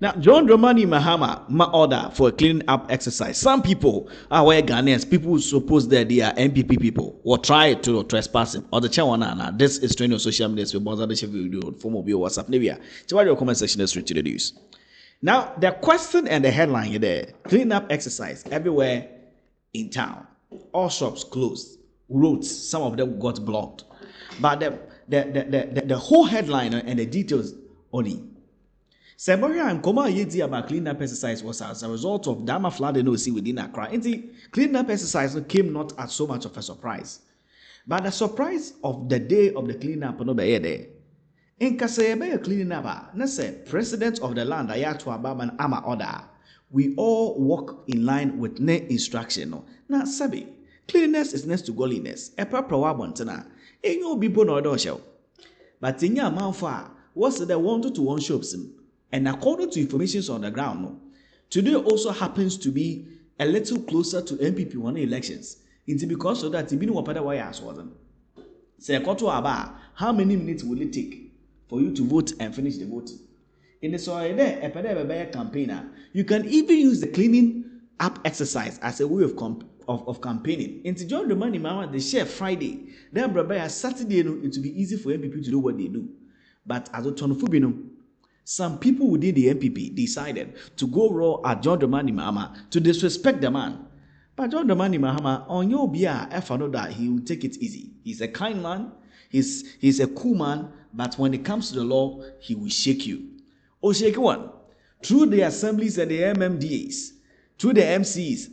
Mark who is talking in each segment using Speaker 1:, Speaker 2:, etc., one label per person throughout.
Speaker 1: Now, John Dramani Mahama order for a cleaning up exercise. Some people are where Ghanaians, people suppose that they are NPP people, or try to trespass him, or the chairman. This is training on social media. So, video for mobile WhatsApp. Nevia, so what your comment section is straight to the news. Now, the question and the headline here there: clean up exercise everywhere in town. All shops closed, roads, some of them got blocked. But the whole headline and the details only. Seboria and Koma Yedi about clean up exercise was as a result of Dama flood and OC within Accra. And the clean up exercise came not as so much of a surprise. But the surprise of the day of the clean up no be there. In Kasebe cleaning up, na say president of the land Ayatu Abaman Ama order. We all walk in line with ne instruction. No. Na sabi, cleanliness is next to godliness. E proper wabantana. Enyo bibo no do show. But inya manfa, what's the 1-to-1 shops? And according to information on the ground, no, today also happens to be a little closer to NPP one elections. It's because of that, it's been wapada why as wasn't. Say how many minutes will it take for you to vote and finish the voting? In the soil there, a campaigner, you can even use the cleaning up exercise as a way of campaigning. Into John the money, mama, they share Friday. Then Brabaya Saturday, it will be easy for NPP to do what they do. But as a tonofubino, some people within the NPP decided to go raw at John Dramani Mahama to disrespect the man. But John Dramani Mahama, on your beer, I know that he will take it easy. He's a kind man, he's a cool man, but when it comes to the law, he will shake you. Oh, shake one. Through the assemblies and the MMDAs, through the MCs,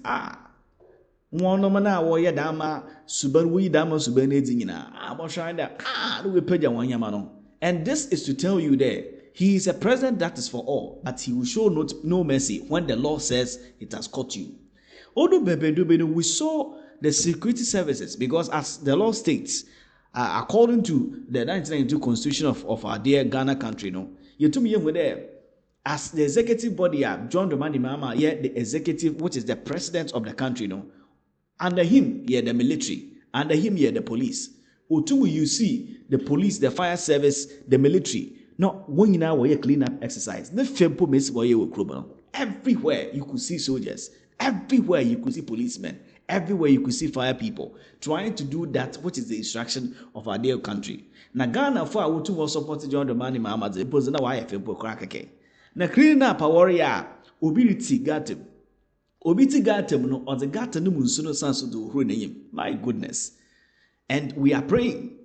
Speaker 1: one nomana warrior dama, subanwi dama subanedina. I'm trying that. We pay one yamano. And this is to tell you there. He is a president that is for all, but he will show no mercy when the law says it has caught you. Although we saw the security services, because as the law states, according to the 1992 constitution of our dear Ghana country, you told me there, as the executive body, John Dramani Mahama, the executive, which is the president of the country, under him, the military, under him, the police. Utumu, you see the police, the fire service, the military. No, when you now clean up exercise, the fempo miss boy will criminal. Everywhere you could see soldiers, everywhere you could see policemen, everywhere you could see fire people trying to do that, which is the instruction of our dear country. Na Ghana for our two was supported John Dramani Mahama, the president of why fempo crack. Na cleaning up a warrior, obiti gatem. Obiti gatem no or the gatem no munsuno sansu do name. My goodness. And we are praying.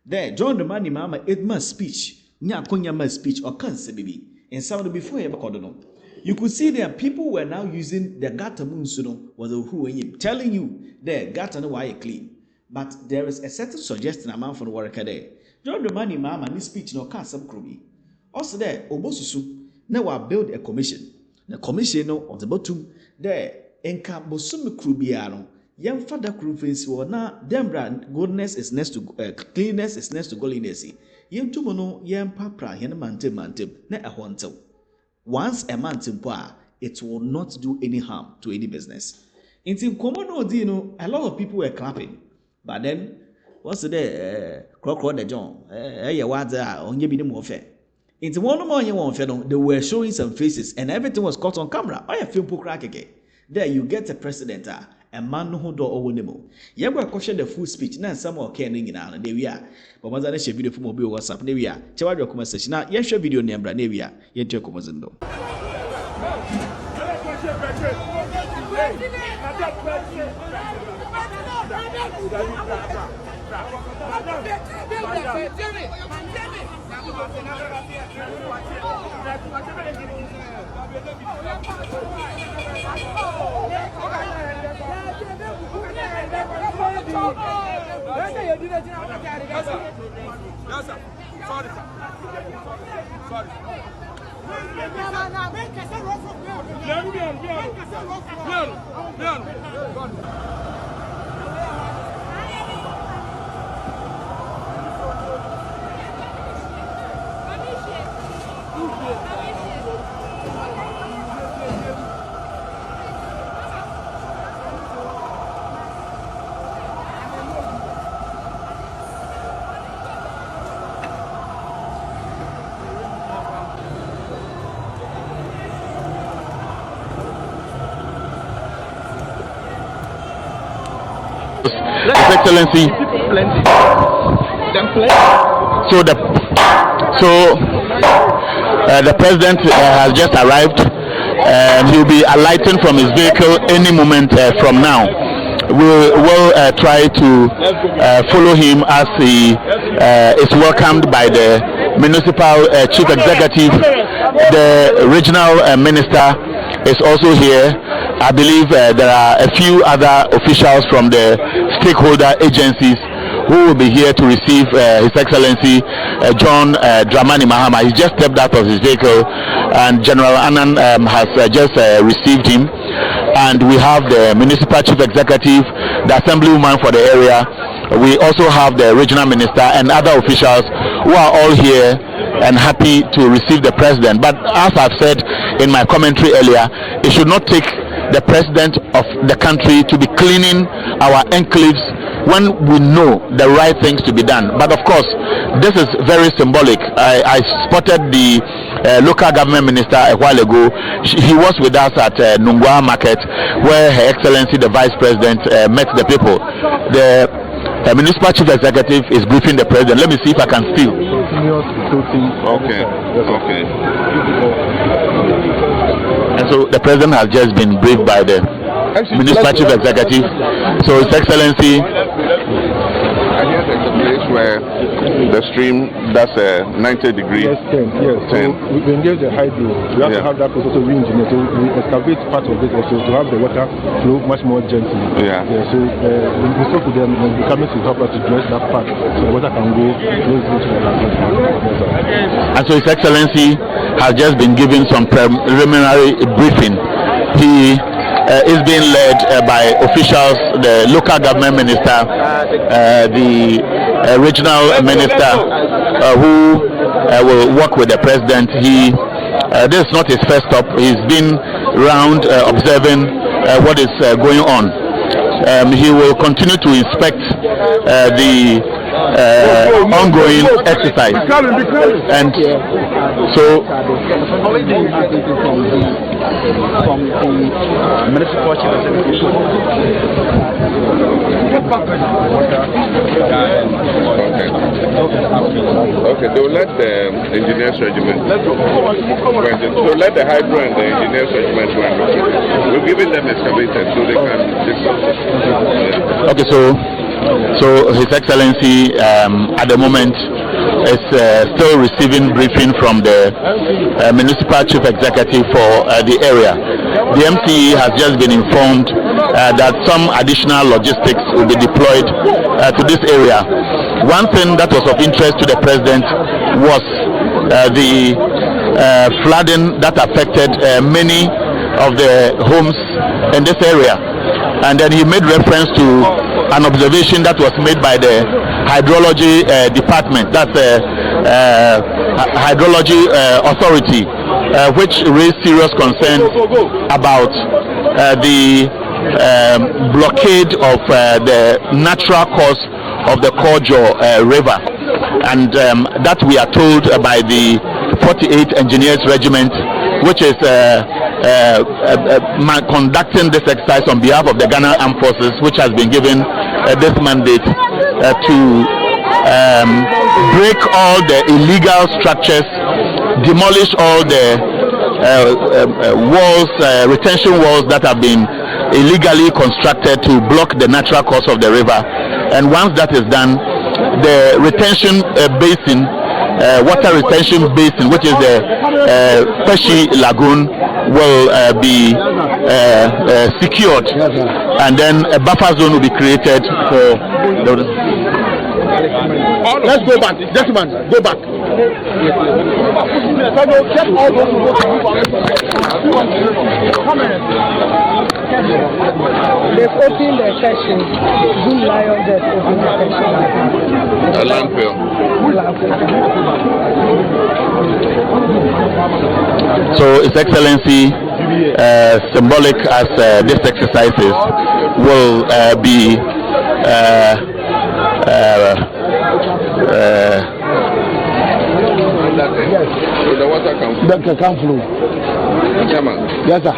Speaker 1: There, John Dramani Mahama, it must speech. Speech or cancer baby. And some before you could see that people were now using the gata munsuno was a telling you there gata no why clean. But there is a certain suggestion amount for the worker there. John Dramani Mahama this speech no cancer krobi. Also there, obosusu now build a commission. The commission of the bottom there enka bosum krubiano. Young father crufins were now them goodness is next to cleanness is next to godliness. Yem tumono yem papra yen mantem na ehontew. Once a mantem pa, it will not do any harm to any business. In Komono Dino, a lot of people were clapping. But then, what's the crocodile the John? On your bidding warfare. Into one more you want, they were showing some faces and everything was caught on camera. I feel poor crack again. There you get a president. A man who do all nemo. You go question the full speech. Now some more caring in Ireland. There we are. But once I share video from mobile WhatsApp. There we are. Check out your comment section. Now you share video name. There we are. You check comment section.
Speaker 2: His Excellency. The president has just arrived, and he'll be alighting from his vehicle any moment from now. We will try to follow him as he is welcomed by the municipal chief executive. The regional minister is also here. I believe there are a few other officials from the stakeholder agencies who will be here to receive His Excellency John Dramani Mahama. He just stepped out of his vehicle, and General Annan has just received him. And we have the municipal chief executive, the assemblywoman for the area. We also have the regional minister and other officials who are all here and happy to receive the president. But as I've said in my commentary earlier, it should not take the president of the country to be cleaning our enclaves when we know the right things to be done. But of course, this is very symbolic. I spotted the local government minister a while ago. He was with us at Nungwa Market, where Her Excellency the Vice President met the people. The municipal chief executive is briefing the president. Let me see if I can steal. Okay. And so the president has just been briefed by the municipal chief executive. So His Excellency.
Speaker 3: Where the stream does a 90 degree.
Speaker 4: Yes, 10. Yes. 10. So we engage the hydro. We have to have that process of re-engineer. So we excavate part of it also to have the water flow much more gently.
Speaker 3: Yeah.
Speaker 4: So we spoke to them and the coming to help us to dress that part so the water can go close to the land.
Speaker 2: And so His Excellency has just been given some preliminary briefing. He is being led by officials, the local government minister, the regional minister who will work with the president. This is not his first stop. He's been round observing what is going on. He will continue to inspect the ongoing exercise. And so
Speaker 5: from the municipal chief executive.
Speaker 3: Okay, so let the engineers regiment. So let the hydro and the engineers regiment go and look at it. We're giving them excavators so they can discuss it.
Speaker 2: Okay, so His Excellency at the moment is still receiving briefing from the municipal chief executive for the area. The MCE has just been informed that some additional logistics will be deployed to this area. One thing that was of interest to the president was the flooding that affected many of the homes in this area. And then he made reference to an observation that was made by the hydrology department, that's hydrology authority, which raised serious concerns about the blockade of the natural course of the Kojo river, and that we are told by the 48th Engineers Regiment, which is conducting this exercise on behalf of the Ghana Armed Forces, which has been given this mandate to break all the illegal structures, demolish all the walls, retention walls that have been illegally constructed to block the natural course of the river. And once that is done, the retention basin, water retention basin, which is the Peshi Lagoon, will be secured, and then a buffer zone will be created for the.
Speaker 4: Let's go back, gentlemen, go back.
Speaker 6: They've opened the section. Zoom Lion just opened the section.
Speaker 3: A landfill.
Speaker 2: So His Excellency, symbolic as this exercise is, will be
Speaker 3: So the water can flow.
Speaker 4: That can flow.
Speaker 3: Chairman.
Speaker 4: Yes, sir.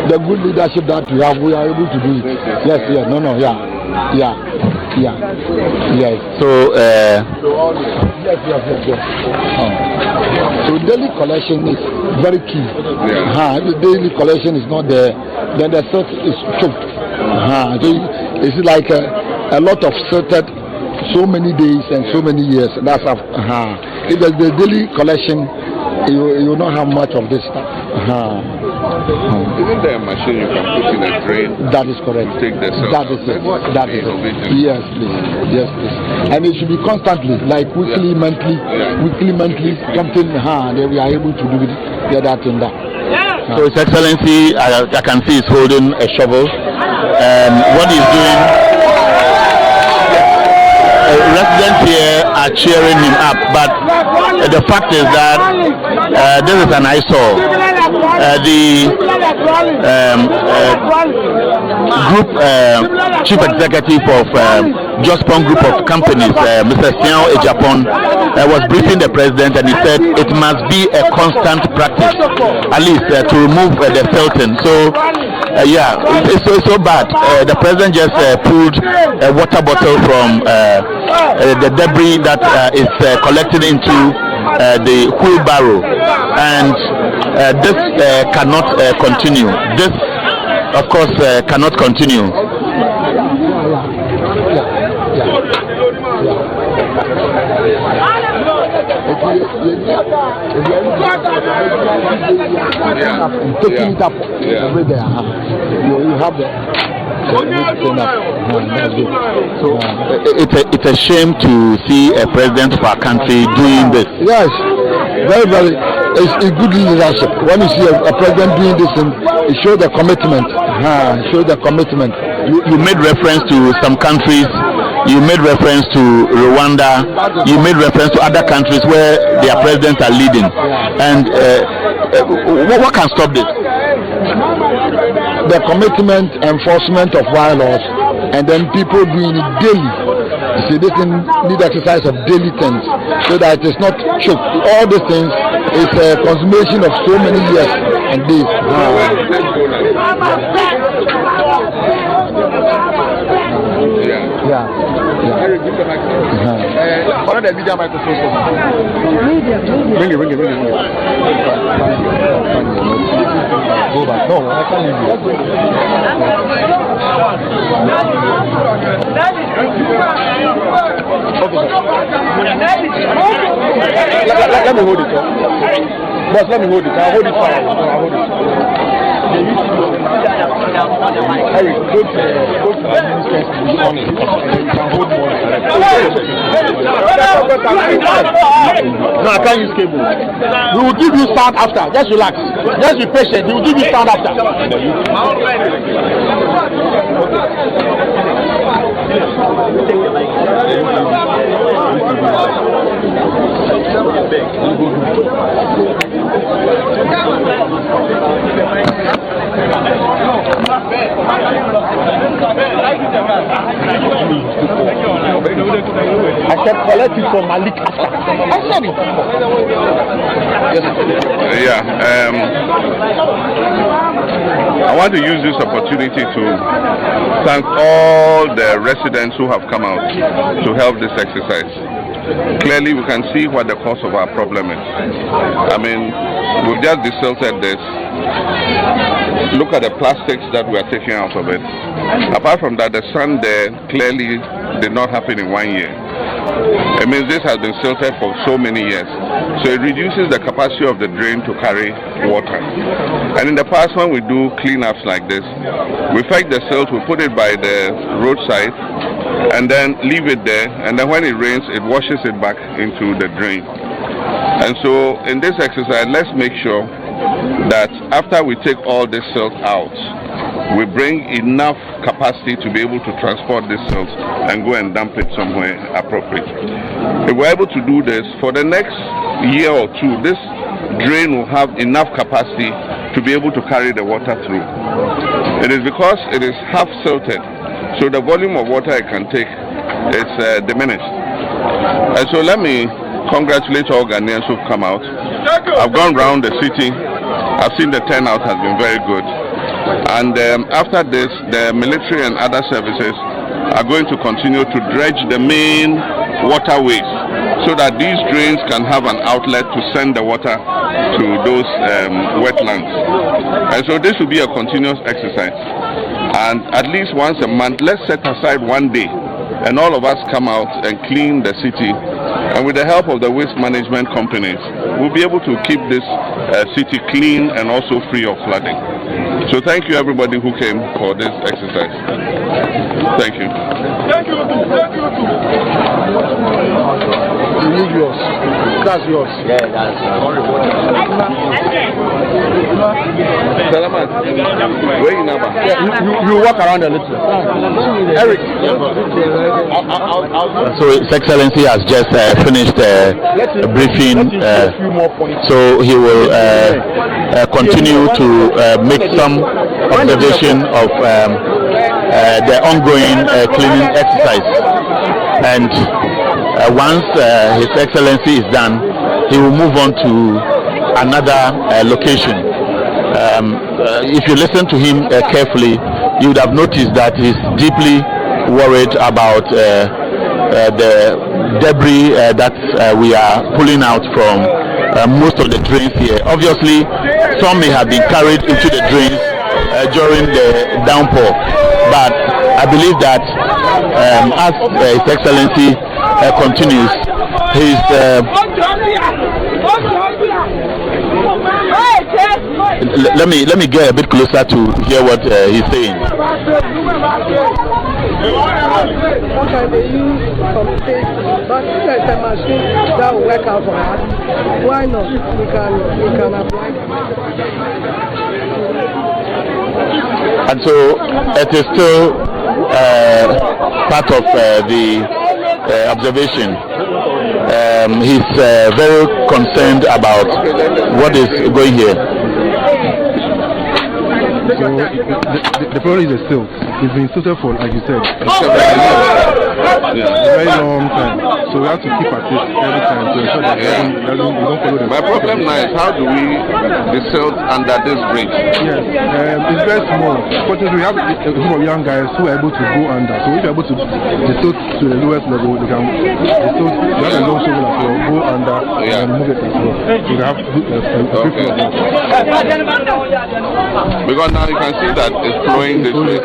Speaker 7: the good leadership that we have, we are able to do it. Yes, yes, yes.
Speaker 2: So,
Speaker 7: yes. So daily collection is very key. If the daily collection is not there, then the silt is choked. So it's like a lot of silted, so many days and so many years. That's if there's the daily collection, you don't have much of this stuff.
Speaker 3: Isn't there a machine you can put in a drain?
Speaker 7: That is correct.
Speaker 3: Take the silt.
Speaker 7: That is it. That is it. Yes, please. Yes, please. And it should be constantly, like weekly, monthly, something. Then we are able to do it. That and that.
Speaker 2: So His Excellency, I can see he's holding a shovel, and what he's doing, residents here are cheering him up, but the fact is that this is an eyesore. The group chief executive of Jospon Group of Companies, Mr. Siao Ejapon, was briefing the president, and he said it must be a constant practice, at least to remove the silting. So it's so bad. The president just pulled a water bottle from the debris that is collected into the wheelbarrow, and this cannot continue. This, of course, cannot continue.
Speaker 7: Taking it up every day. You have the.
Speaker 2: So it's a shame to see a president of our country doing this.
Speaker 7: Yes, very. It's good leadership. When you see a president doing this, it shows the commitment.
Speaker 2: You made reference to some countries. You made reference to Rwanda. You made reference to other countries where their presidents are leading. And what can stop this?
Speaker 7: The commitment, enforcement of bylaws, and then people doing it daily. You see, this need exercise of daily things, so that it is not choked. All these things is a consummation of so many years and days.
Speaker 5: One of the media microphones. Bring it. Go back. No, I can't leave you. Let me hold it. Boss, let me hold it. I'll hold it fine. Harry, go to the minister's on it. You can hold more. No, I can't use cable. We will give you sound after. Just relax. Just be patient. We will give you sound after. I said collect it from Malik after. I said it.
Speaker 3: I want to use this opportunity to thank all the residents who have come out to help this exercise. Clearly, we can see what the cause of our problem is. I mean, we've just desilted this. Look at the plastics that we are taking out of it. Apart from that, the sun there clearly did not happen in 1 year. It means this has been silted for so many years. So it reduces the capacity of the drain to carry water. And in the past, when we do cleanups like this, we fetch the silt, we put it by the roadside, and then leave it there. And then when it rains, it washes it back into the drain. And so in this exercise, let's make sure that after we take all this silt out, we bring enough capacity to be able to transport this silt and go and dump it somewhere appropriate. If we're able to do this, for the next year or two, this drain will have enough capacity to be able to carry the water through. It is because it is half silted, so the volume of water it can take is diminished. And so let me congratulate all Ghanaians who've come out. I've gone around the city. I've seen the turnout has been very good. And after this, the military and other services are going to continue to dredge the main waterways so that these drains can have an outlet to send the water to those wetlands. And so this will be a continuous exercise. And at least once a month, let's set aside one day and all of us come out and clean the city. And with the help of the waste management companies, we'll be able to keep this city clean and also free of flooding. So thank you everybody who came for this exercise. Thank you.
Speaker 5: Thank you. You need yours. That's yours. Yeah, that's
Speaker 3: Salaman, where you now?
Speaker 5: You walk around a little. Eric.
Speaker 2: So His Excellency has just finished a briefing, so he will continue to make some observation of the ongoing cleaning exercise. And once His Excellency is done, he will move on to another location. If you listen to him carefully, you would have noticed that he's deeply worried about the debris that we are pulling out from most of the drains here. Obviously, some may have been carried into the drains during the downpour, but I believe that as His Excellency continues, let me get a bit closer to hear what he's saying.
Speaker 6: Sometimes they use some state, but there's a machine that will work out for us. Why not? We can apply.
Speaker 2: And so it is still part of the observation. He's very concerned about what is going here.
Speaker 4: So the problem is the silt. It's been silted for, like you said, a very long time. So we have to keep at it every time to ensure that we don't follow the.
Speaker 3: My problem now is how do we silt under this bridge?
Speaker 4: Yes, it's very small. Fortunately, we have a group of young guys who are able to go under. So if you're able to silt to the lowest level, they can silt. You have a long shovel as well. Go under and move it as well. So you have
Speaker 3: because now you can see that it's flowing this way.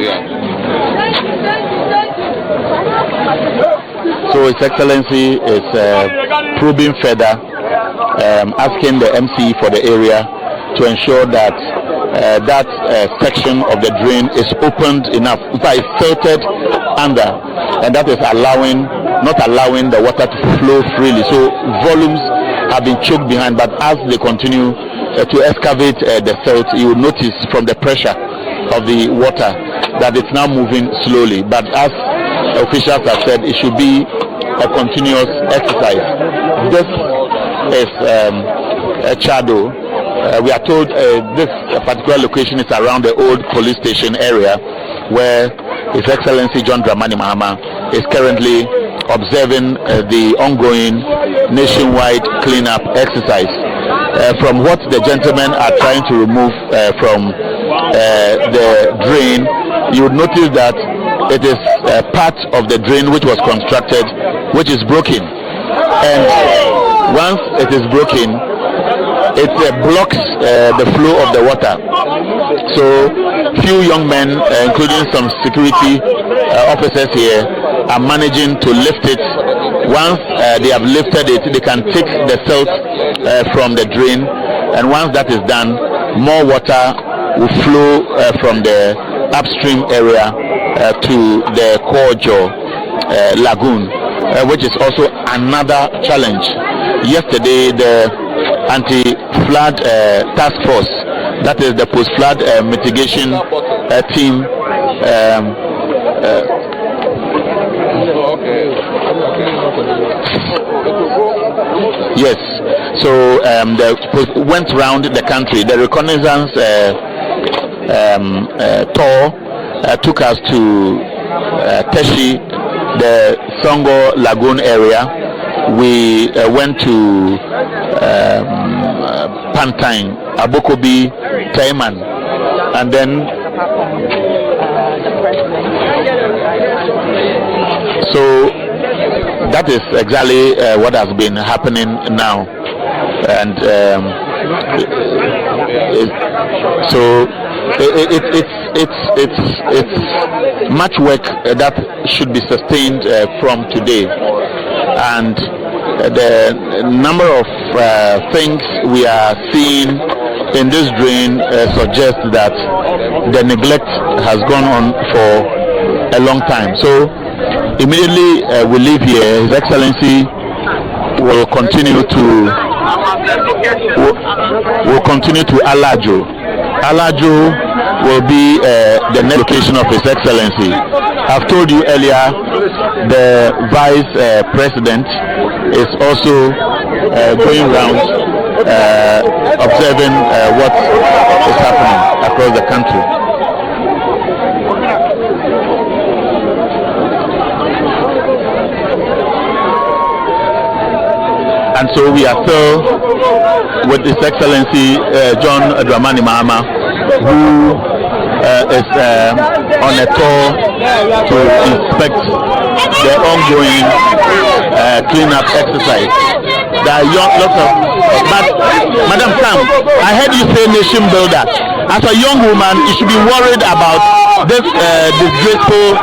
Speaker 3: Yeah.
Speaker 2: So His Excellency is probing further, asking the MC for the area to ensure that that section of the drain is opened enough, that is filtered under, and that is not allowing the water to flow freely. So volumes have been choked behind, but as they continue to excavate the silt, you will notice from the pressure of the water that it's now moving slowly. But as officials have said, it should be a continuous exercise. This is Chado. We are told this particular location is around the old police station area where His Excellency John Dramani Mahama is currently observing the ongoing nationwide cleanup exercise. From what the gentlemen are trying to remove from the drain, you would notice that it is part of the drain which was constructed, which is broken. And once it is broken, it blocks the flow of the water. So few young men, including some security officers here, are managing to lift it. Once they have lifted it, they can take the silt from the drain, and once that is done, more water will flow from the upstream area to the Kojo Lagoon, which is also another challenge. Yesterday, the anti-flood task force, that is the post-flood mitigation team, yes, so they went round the country. The reconnaissance tour took us to Teshi, the Songo Lagoon area. We went to Pantine, Abokobi, Taiman, and then so that is exactly what has been happening now, and so it's much work that should be sustained from today, and the number of things we are seeing in this drain suggests that the neglect has gone on for a long time. So immediately we leave here, His Excellency will continue to Alajo. Alajo will be the next location of His Excellency. I've told you earlier, the Vice President is also going around observing what is happening across the country. And so we are still with His Excellency John Dramani Mahama, who is on a tour to inspect the ongoing cleanup exercise. There are lots of, but Madam Sam, I heard you say nation builder. As a young woman, you should be worried about this disgraceful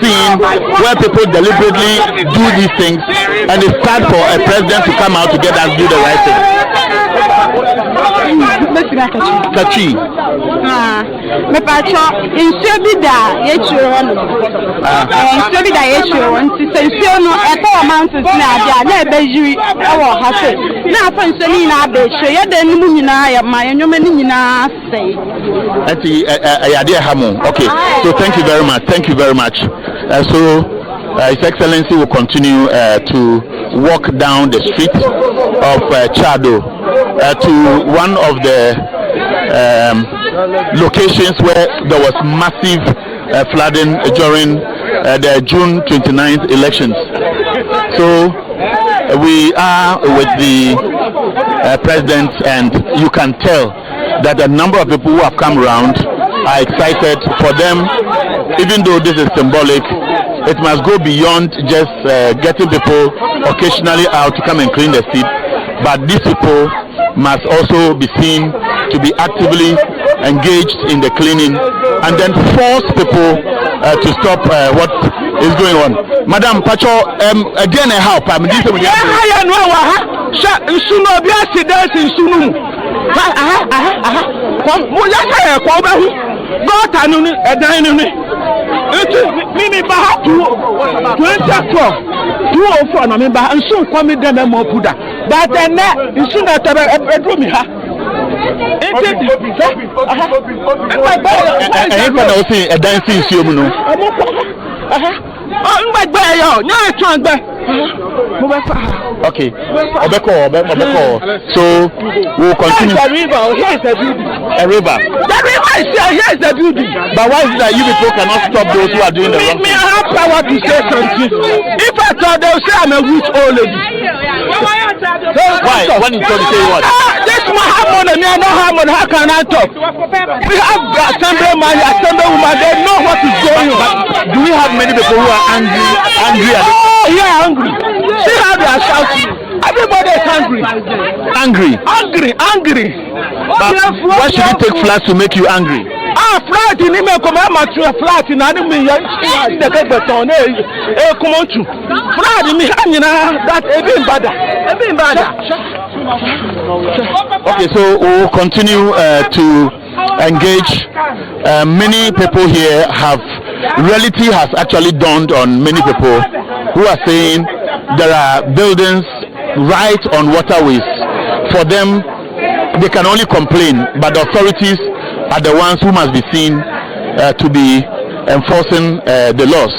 Speaker 2: scene where people deliberately do these things, and it's time for a president to come out to get us do the right thing. Kachi.
Speaker 8: Me pacho insuo bi da yechiro no. Insuo bi da yechiro nti se insuo no eto amount na dia na ebejiri ewo ha se. Na afa insuo ni na abehwe ye da ni mu nyina ya ma enwoma ni nyina sei.
Speaker 2: Ati ayade hamu. Okay. So thank you very much. Thank you very much. His Excellency will continue to walk down the street of Chado to one of the locations where there was massive flooding during the June 29th elections. So we are with the president, and you can tell that a number of people who have come around are excited for them. Even though this is symbolic, it must go beyond just getting people occasionally out to come and clean the street, but these people must also be seen to be actively engaged in the cleaning, and then force people to stop what is going on. Madam Pacho, again I help. I'm this one.
Speaker 5: Mimi baha 2012 na member nso kwame dem mo puda but then nso na tebe bedroom ha
Speaker 2: Okay. So we'll continue.
Speaker 5: The river, here's the building.
Speaker 2: A river.
Speaker 5: The river is here, here's the building.
Speaker 2: But why is it that you people cannot stop those who are doing the wrong thing?
Speaker 5: I have power to say something. If I thought they would say I'm a witch old lady.
Speaker 2: Why? When you told to say what?
Speaker 5: This Mahama and me, I know how can I talk? We have assemblyman, assemblywoman, they know what is going on.
Speaker 2: Do we have many people who are angry?
Speaker 5: Oh, yeah, angry. See how they are shouting. Everybody is angry. Angry.
Speaker 2: But why should it take floods to make you angry?
Speaker 5: Flat in ime come amateur flat in anime ya the beton come on to. Flat in me that even bad.
Speaker 2: Okay, so we'll continue to engage. Many people here reality has actually dawned on many people who are saying there are buildings right on waterways. For them, they can only complain, but the authorities are the ones who must be seen to be enforcing the laws.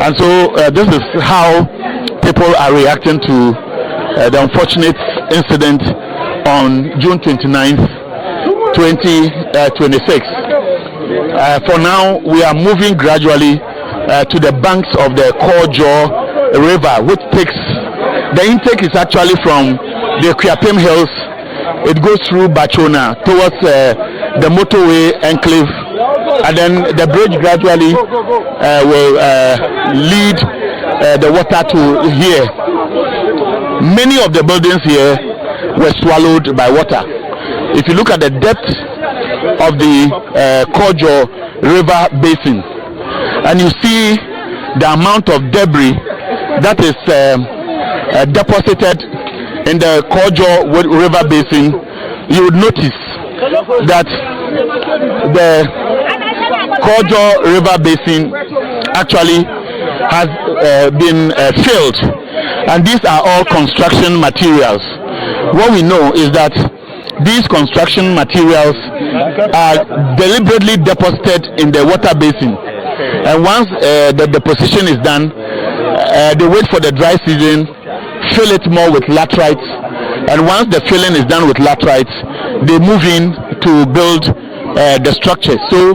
Speaker 2: And so this is how people are reacting to the unfortunate incident on June 29th, 2026. For now, we are moving gradually to the banks of the Kojo River, which the intake is actually from the Kuyapem Hills. It goes through Bachona towards the motorway enclave, and then the bridge gradually will lead the water to here. Many of the buildings here were swallowed by water. If you look at the depth of the Kojo River basin, and you see the amount of debris that is deposited in the Kojo River basin, you would notice that the Kojo River basin actually has been filled, and these are all construction materials. What we know is that these construction materials are deliberately deposited in the water basin, and once the deposition is done, they wait for the dry season, fill it more with laterites, and once the filling is done with laterites, they move in to build the structure. So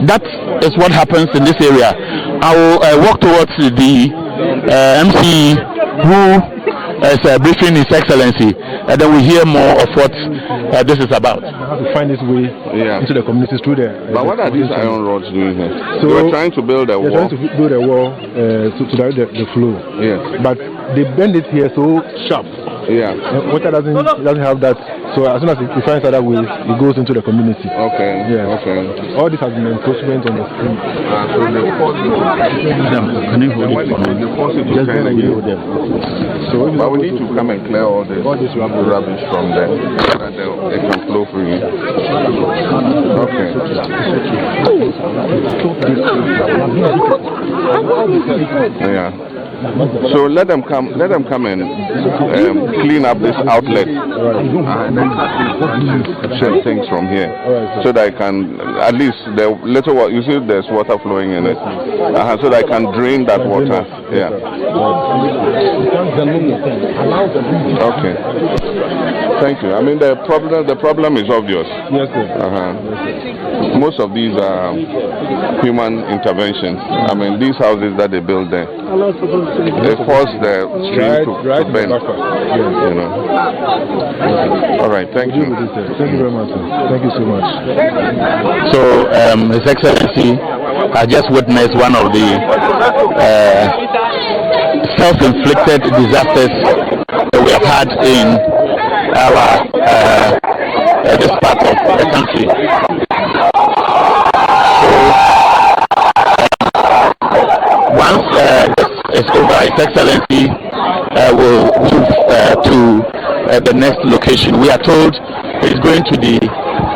Speaker 2: that is what happens in this area. I will walk towards the MC who is briefing His Excellency, and then we hear more of what this is about.
Speaker 4: We have to find this way into the communities through there.
Speaker 3: But what are these iron rods doing here? So they were trying to build a wall.
Speaker 4: They're trying to build a wall to direct the flow.
Speaker 3: Yes.
Speaker 4: But they bend it here so sharp.
Speaker 3: Yeah.
Speaker 4: Water doesn't have that. So as soon as it finds other ways, it goes into the community.
Speaker 3: Okay.
Speaker 4: Yeah.
Speaker 3: Okay.
Speaker 4: All this has been encroachment on the stream.
Speaker 3: So they force it to kind of hold them. So but we need to come and clear all this rubbish from there, so that it can flow freely. Okay. Yeah. So let them come and clean up this outlet and shell things from here, so that I can, at least the little water, you see there's water flowing in it, so that I can drain that water. Yeah. Okay. Thank you. I mean, the problem is obvious.
Speaker 4: Yes, sir.
Speaker 3: Most of these are human interventions. I mean, these houses that they build there, they force the stream to bend. You know. All right. Thank you.
Speaker 4: Thank you very much, sir. Thank you so much.
Speaker 2: So, His Excellency, I just witnessed one of the self-inflicted disasters that we have had in our this part of the country. Once this is over, His Excellency will move to the next location. We are told it's going to the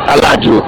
Speaker 2: Alajo